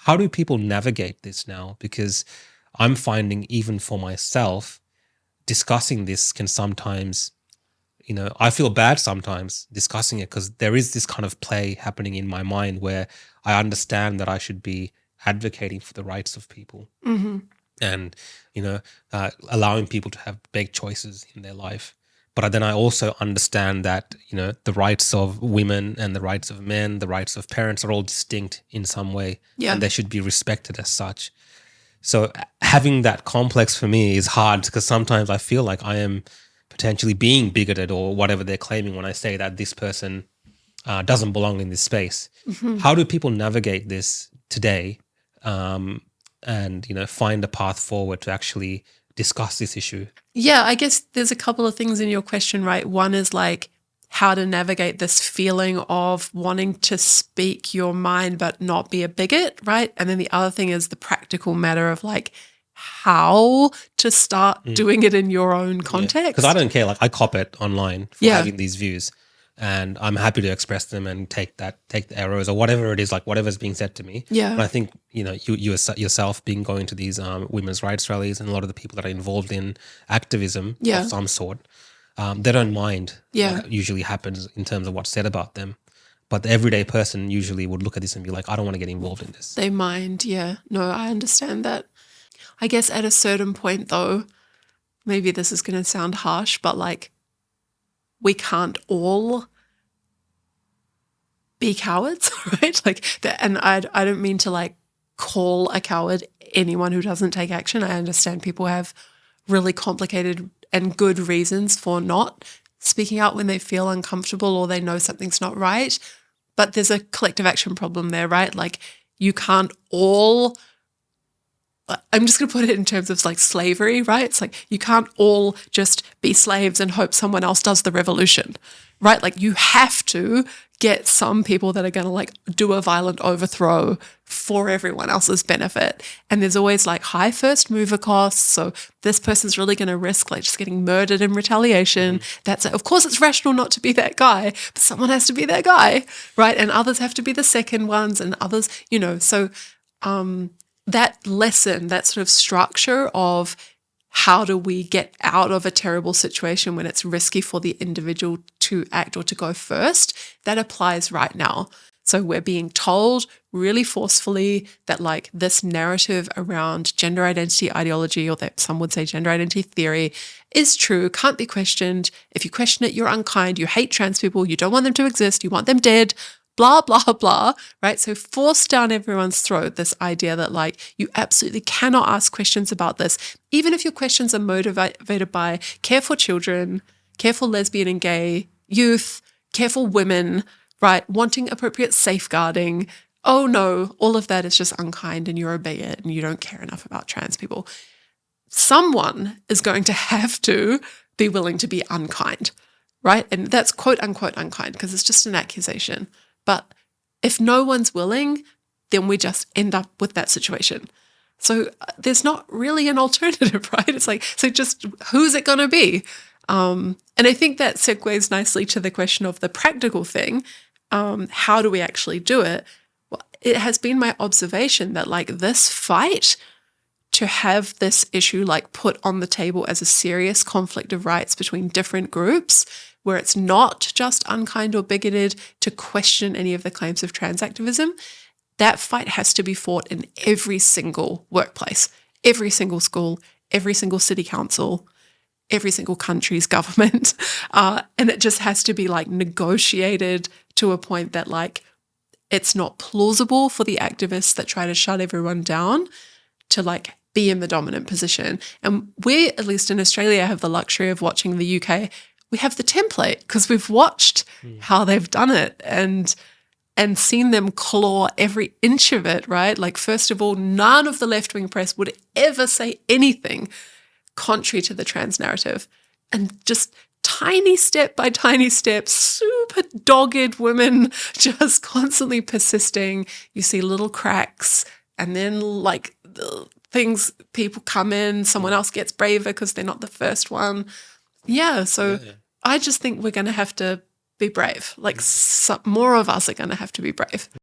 how do people navigate this now? Because I'm finding even for myself, discussing this can sometimes, I feel bad sometimes discussing it because there is this kind of play happening in my mind where I understand that I should be advocating for the rights of people and, allowing people to have big choices in their life. But then I also understand that, the rights of women and the rights of men, the rights of parents are all distinct in some way and they should be respected as such. So having that complex for me is hard because sometimes I feel like I am potentially being bigoted or whatever they're claiming when I say that this person doesn't belong in this space. How do people navigate this today and, find a path forward to actually discuss this issue? Yeah, I guess there's a couple of things in your question, right? One is like how to navigate this feeling of wanting to speak your mind but not be a bigot, right? And then the other thing is the practical matter of like how to start doing it in your own context. Because I don't care. Like I cop it online for having these views and I'm happy to express them and take the arrows or whatever it is, like whatever's being said to me. Yeah. And I think, you yourself being going to these women's rights rallies and a lot of the people that are involved in activism of some sort, they don't mind what usually happens in terms of what's said about them. But the everyday person usually would look at this and be like, I don't want to get involved in this. They mind, yeah. No, I understand that. I guess at a certain point though, maybe this is going to sound harsh, but like we can't all be cowards, right? Like that, and I don't mean to like call a coward anyone who doesn't take action. I understand people have really complicated and good reasons for not speaking out when they feel uncomfortable or they know something's not right. But there's a collective action problem there, right? Like you can't all, I'm just going to put it in terms of like slavery, right? It's like you can't all just be slaves and hope someone else does the revolution, right? Like you have to get some people that are going to like do a violent overthrow for everyone else's benefit. And there's always like high first mover costs. So this person's really going to risk like just getting murdered in retaliation. That's, of course it's rational not to be that guy, but someone has to be that guy, right? And others have to be the second ones and others, so that lesson, that sort of structure of how do we get out of a terrible situation when it's risky for the individual to act or to go first, that applies right now. So we're being told really forcefully that like this narrative around gender identity ideology, or that some would say gender identity theory, is true, can't be questioned. If you question it, you're unkind, you hate trans people, you don't want them to exist, you want them dead, blah, blah, blah, right? So force down everyone's throat this idea that like you absolutely cannot ask questions about this, even if your questions are motivated by care for children, care for lesbian and gay youth, care for women, right? Wanting appropriate safeguarding. Oh no, all of that is just unkind and you're a bigot and you don't care enough about trans people. Someone is going to have to be willing to be unkind, right? And that's quote unquote unkind because it's just an accusation. But if no one's willing, then we just end up with that situation. So there's not really an alternative, right? It's like, so just who's it going to be? And I think that segues nicely to the question of the practical thing. How do we actually do it? Well, it has been my observation that like this fight to have this issue like put on the table as a serious conflict of rights between different groups, where it's not just unkind or bigoted to question any of the claims of trans activism, that fight has to be fought in every single workplace, every single school, every single city council, every single country's government. And it just has to be like negotiated to a point that like it's not plausible for the activists that try to shut everyone down to like be in the dominant position. And we, at least in Australia, have the luxury of watching the UK. We have the template because we've watched how they've done it and seen them claw every inch of it, right? Like, first of all, none of the left-wing press would ever say anything contrary to the trans narrative. And just tiny step by tiny step, super dogged women just constantly persisting. You see little cracks and then like things, people come in, someone else gets braver because they're not the first one. Yeah, so I just think we're going to have to be brave. Like more of us are going to have to be brave.